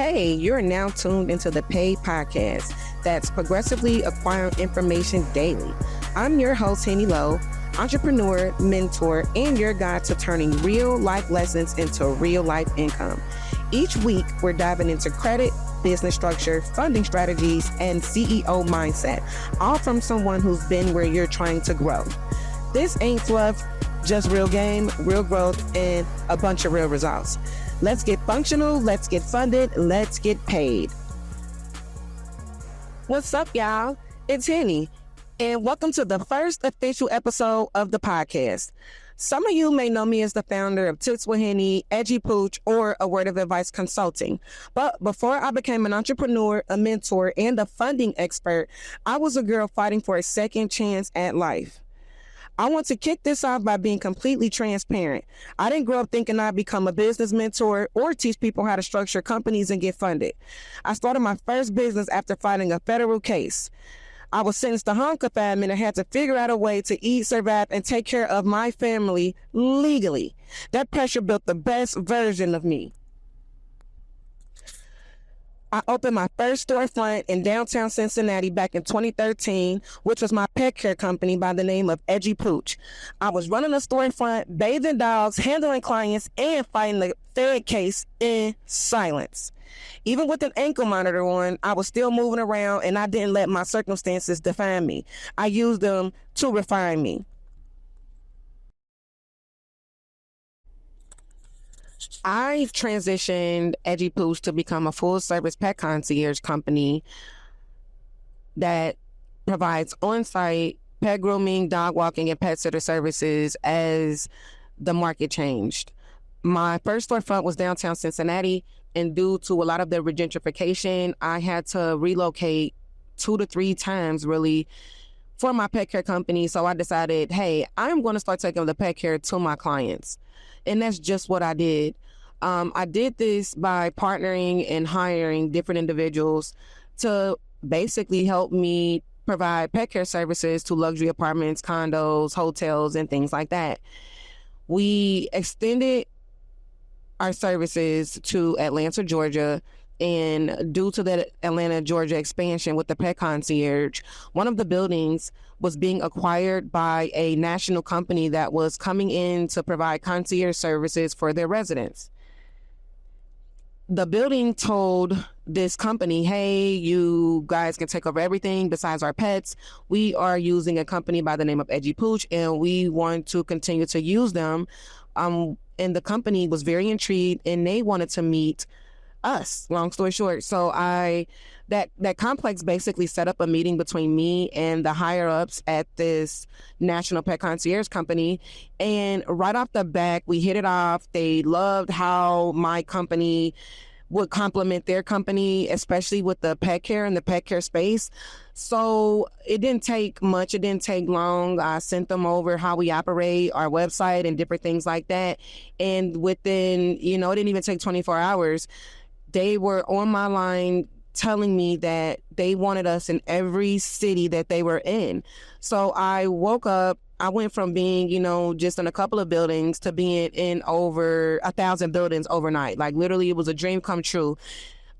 Hey, you're now tuned into the paid podcast that's progressively acquiring information daily. I'm your host, Henny Lowe, entrepreneur, mentor, and your guide to turning real life lessons into real life income. Each week, we're diving into credit, business structure, funding strategies, and CEO mindset, all from someone who's been where you're trying to grow. This ain't fluff, just real game, real growth, and a bunch of real results. Let's get functional, let's get funded, let's get paid. What's up, y'all? It's Henny, and welcome to the first official episode of the podcast. Some of you may know me as the founder of Tips with Henny, Edgy Pooch, or A Word of Advice Consulting. But before I became an entrepreneur, a mentor, and a funding expert, I was a girl fighting for a second chance at life. I want to kick this off by being completely transparent. I didn't grow up thinking I'd become a business mentor or teach people how to structure companies and get funded. I started my first business after fighting a federal case. I was sentenced to home confinement and had to figure out a way to eat, survive, and take care of my family legally. That pressure built the best version of me. I opened my first storefront in downtown Cincinnati back in 2013, which was my pet care company by the name of Edgy Pooch. I was running a storefront, bathing dogs, handling clients, and fighting the Fed case in silence. Even with an ankle monitor on, I was still moving around, and I didn't let my circumstances define me. I used them to refine me. I've transitioned Edgy Pooch to become a full-service pet concierge company that provides on-site pet grooming, dog walking, and pet sitter services as the market changed. My first storefront was downtown Cincinnati, and due to a lot of the gentrification, I had to relocate 2 to 3 times, really, for my pet care company. So I decided, hey, I'm going to start taking the pet care to my clients. And that's just what I did. I did this by partnering and hiring different individuals to basically help me provide pet care services to luxury apartments, condos, hotels, and things like that. We extended our services to Atlanta, Georgia, and due to the Atlanta, Georgia expansion with the pet concierge, one of the buildings was being acquired by a national company that was coming in to provide concierge services for their residents. The building told this company, hey, you guys can take over everything besides our pets. We are using a company by the name of Edgy Pooch, and we want to continue to use them. And the company was very intrigued, and they wanted to meet us, long story short. So that complex basically set up a meeting between me and the higher ups at this national pet concierge company. And right off the bat, we hit it off. They loved how my company would complement their company, especially with the pet care and the pet care space. So it didn't take much. It didn't take long. I sent them over how we operate, our website, and different things like that. And within, it didn't even take 24 hours. They were on my line telling me that they wanted us in every city that they were in. So I woke up, I went from being, just in a couple of buildings to being in over 1,000 buildings overnight. Like literally it was a dream come true.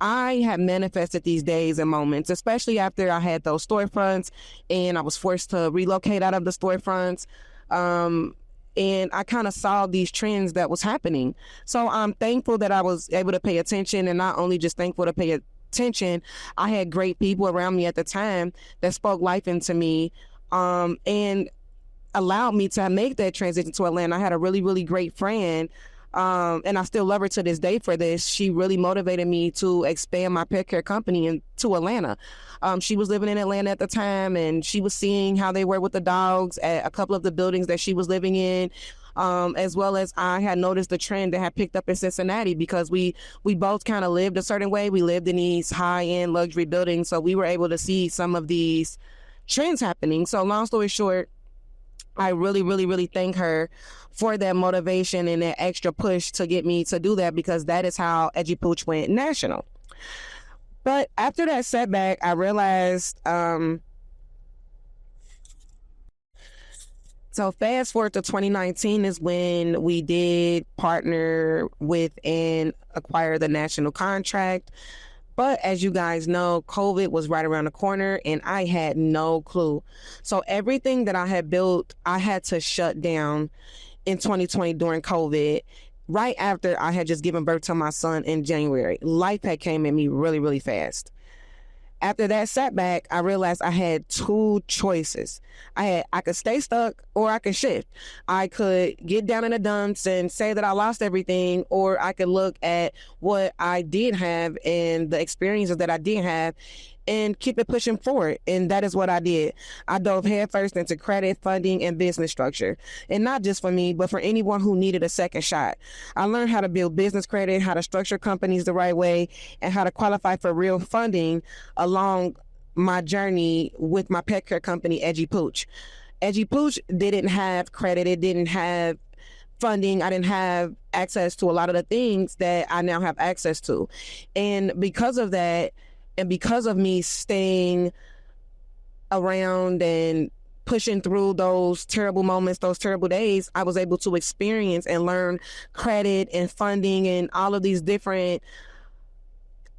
I had manifested these days and moments, especially after I had those storefronts and I was forced to relocate out of the storefronts. And I kind of saw these trends that was happening. So I'm thankful that I was able to pay attention, and not only just thankful to pay attention, I had great people around me at the time that spoke life into me and allowed me to make that transition to Atlanta. I had a really, really great friend, and I still love her to this day for this. She really motivated me to expand my pet care company into Atlanta. She was living in Atlanta at the time, and she was seeing how they were with the dogs at a couple of the buildings that she was living in, as well as I had noticed the trend that had picked up in Cincinnati because we both kind of lived a certain way. We lived in these high-end luxury buildings, so we were able to see some of these trends happening. So long story short, I really, really, really thank her for that motivation and that extra push to get me to do that, because that is how Edgy Pooch went national. But after that setback, I realized to So fast forward to 2019 is when we did partner with and acquire the national contract. But as you guys know, COVID was right around the corner and I had no clue. So everything that I had built, I had to shut down in 2020 during COVID, right after I had just given birth to my son in January. Life had came at me really, really fast. After that setback, I realized I had two choices. I could stay stuck or I could shift. I could get down in the dumps and say that I lost everything, or I could look at what I did have and the experiences that I did have and keep it pushing forward. And that is what I did. I dove headfirst into credit, funding, and business structure. And not just for me, but for anyone who needed a second shot. I learned how to build business credit, how to structure companies the right way, and how to qualify for real funding along my journey with my pet care company, Ep1. Ep1 didn't have credit. It didn't have funding. I didn't have access to a lot of the things that I now have access to. And because of that, and because of me staying around and pushing through those terrible moments, those terrible days, I was able to experience and learn credit and funding and all of these different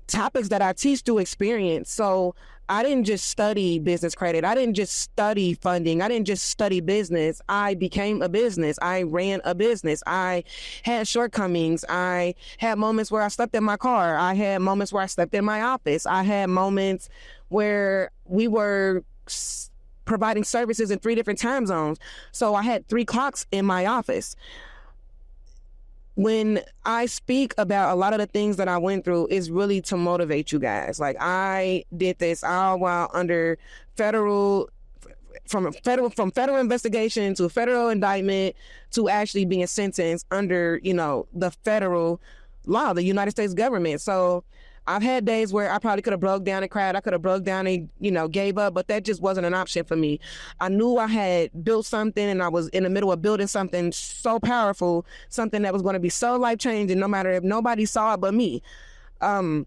topics that I teach through experience. So I didn't just study business credit. I didn't just study funding. I didn't just study business. I became a business. I ran a business. I had shortcomings. I had moments where I slept in my car. I had moments where I slept in my office. I had moments where we were providing services in 3 different time zones. So I had 3 clocks in my office. When I speak about a lot of the things that I went through, is really to motivate you guys. Like, I did this all while under federal investigation to federal indictment to actually being sentenced under, the federal law, the United States government. So I've had days where I probably could have broke down and cried. I could have broke down and, gave up, but that just wasn't an option for me. I knew I had built something and I was in the middle of building something so powerful, something that was going to be so life-changing, no matter if nobody saw it but me. I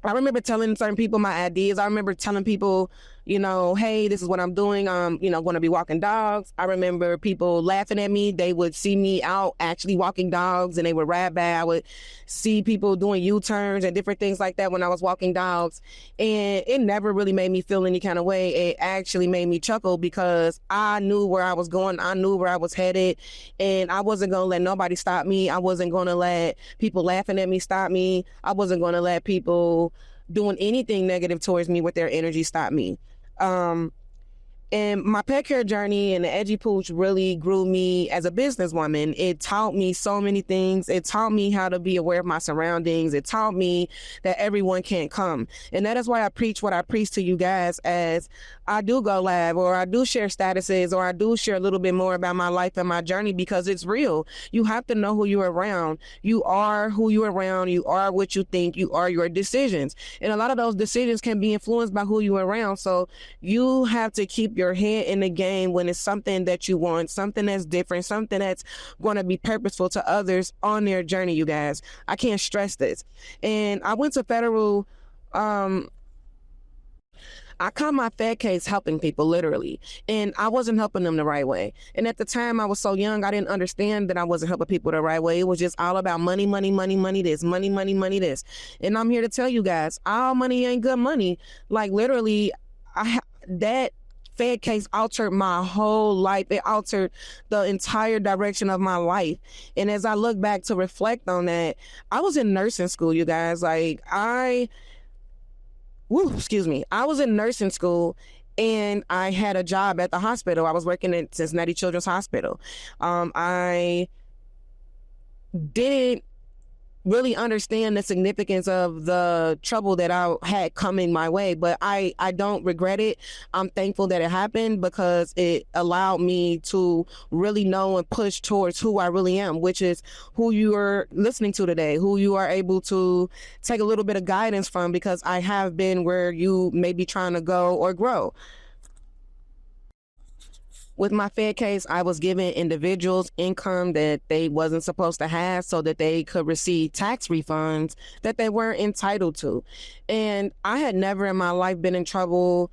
remember telling certain people my ideas. I remember telling people, hey, this is what I'm doing. I'm, going to be walking dogs. I remember people laughing at me. They would see me out actually walking dogs and they would ride by. I would see people doing U-turns and different things like that when I was walking dogs. And it never really made me feel any kind of way. It actually made me chuckle because I knew where I was going. I knew where I was headed. And I wasn't going to let nobody stop me. I wasn't going to let people laughing at me stop me. I wasn't going to let people doing anything negative towards me with their energy stop me. And my pet care journey and the Ep1 really grew me as a businesswoman. It taught me so many things. It taught me how to be aware of my surroundings. It taught me that everyone can't come. And that is why I preach what I preach to you guys, as I do go live, or I do share statuses, or I do share a little bit more about my life and my journey, because it's real. You have to know who you're around. You are who you're around. You are what you think. You are your decisions. And a lot of those decisions can be influenced by who you're around. So you have to keep your head in the game when it's something that you want, something that's different, something that's going to be purposeful to others on their journey, you guys. I can't stress this. And I went to federal, I caught my fed case helping people, literally, and I wasn't helping them the right way. And at the time, I was so young, I didn't understand that I wasn't helping people the right way. It was just all about money, money, money, money, this, money, money, money, this. And I'm here to tell you guys, all money ain't good money. Like, literally, that fed case altered my whole life. It altered the entire direction of my life. And as I look back to reflect on that, I was in nursing school, you guys. Like, I was in nursing school and I had a job at the hospital. I was working at Cincinnati Children's Hospital. I didn't really understand the significance of the trouble that I had coming my way, but I don't regret it. I'm thankful that it happened because it allowed me to really know and push towards who I really am, which is who you are listening to today, who you are able to take a little bit of guidance from, because I have been where you may be trying to go or grow. With my Fed case, I was giving individuals income that they wasn't supposed to have so that they could receive tax refunds that they weren't entitled to. And I had never in my life been in trouble,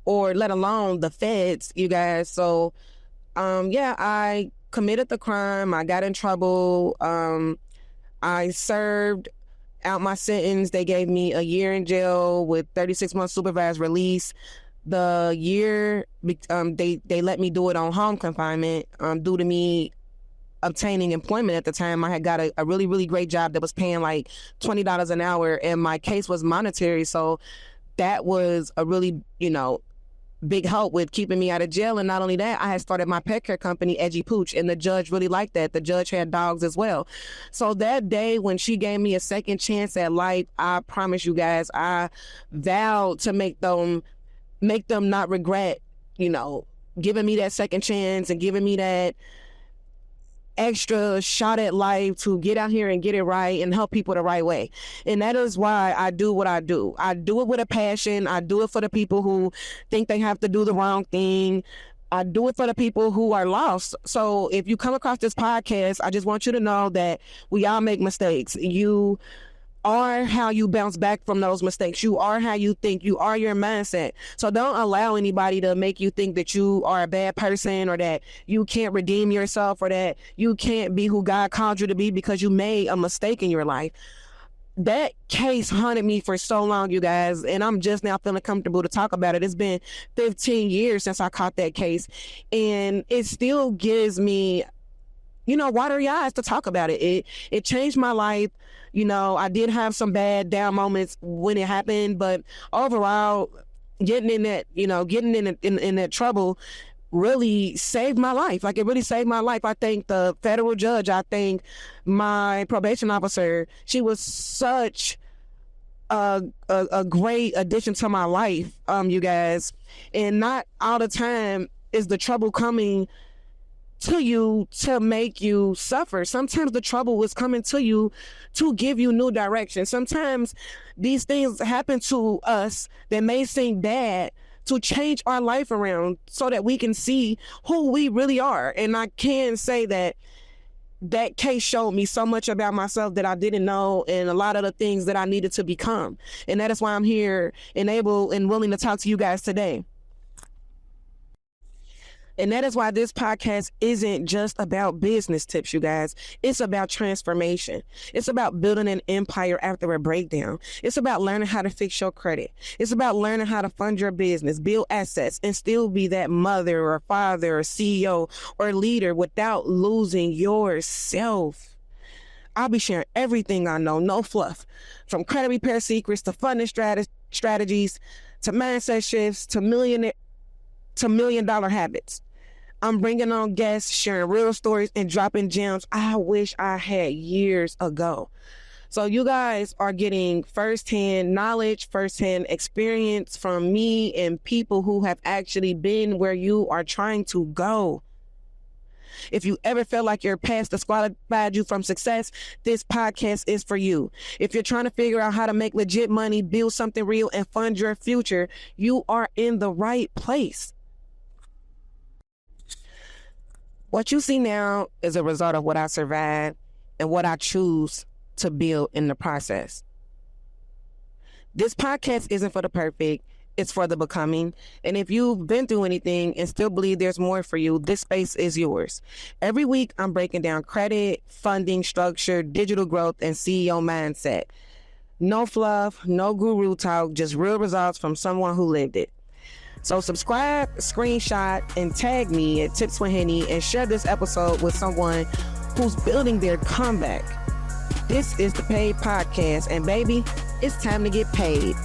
or let alone the feds, you guys. So I committed the crime. I got in trouble. I served out my sentence. They gave me a year in jail with 36 months supervised release. The year, they let me do it on home confinement due to me obtaining employment at the time. I had got a really, really great job that was paying like $20 an hour, and my case was monetary. So that was a really, big help with keeping me out of jail. And not only that, I had started my pet care company, Ep1, and the judge really liked that. The judge had dogs as well. So that day when she gave me a second chance at life, I promise you guys, I vowed to make them not regret, giving me that second chance and giving me that extra shot at life to get out here and get it right and help people the right way. And that is why I do what I do. I do it with a passion. I do it for the people who think they have to do the wrong thing. I do it for the people who are lost. So if you come across this podcast, I just want you to know that we all make mistakes. You are how you bounce back from those mistakes. You are how you think. You are your mindset. So don't allow anybody to make you think that you are a bad person or that you can't redeem yourself or that you can't be who God called you to be because you made a mistake in your life. That case haunted me for so long, you guys, and I'm just now feeling comfortable to talk about it. It's been 15 years since I caught that case, and it still gives me watery eyes to talk about it. It changed my life. I did have some bad down moments when it happened, but overall, getting in that trouble really saved my life. Like, it really saved my life. I thank the federal judge. I thank my probation officer. She was such a great addition to my life, you guys. And not all the time is the trouble coming to you to make you suffer. Sometimes the trouble is coming to you to give you new direction. Sometimes these things happen to us that may seem bad to change our life around so that we can see who we really are. And I can say that case showed me so much about myself that I didn't know, and a lot of the things that I needed to become. And that is why I'm here and able and willing to talk to you guys today. And that is why this podcast isn't just about business tips, you guys. It's about transformation. It's about building an empire after a breakdown. It's about learning how to fix your credit. It's about learning how to fund your business, build assets, and still be that mother or father or CEO or leader without losing yourself. I'll be sharing everything I know, no fluff, from credit repair secrets to funding strategies to mindset shifts to $1,000,000 habits. I'm bringing on guests, sharing real stories, and dropping gems I wish I had years ago. So you guys are getting firsthand knowledge, firsthand experience from me and people who have actually been where you are trying to go. If you ever felt like your past disqualified you from success, this podcast is for you. If you're trying to figure out how to make legit money, build something real, and fund your future, you are in the right place. What you see now is a result of what I survived and what I choose to build in the process. This podcast isn't for the perfect, it's for the becoming. And if you've been through anything and still believe there's more for you, this space is yours. Every week, I'm breaking down credit, funding, structure, digital growth, and CEO mindset. No fluff, no guru talk, just real results from someone who lived it. So subscribe, screenshot, and tag me at Tips with Henny and share this episode with someone who's building their comeback. This is the Paid Podcast, and baby, it's time to get paid.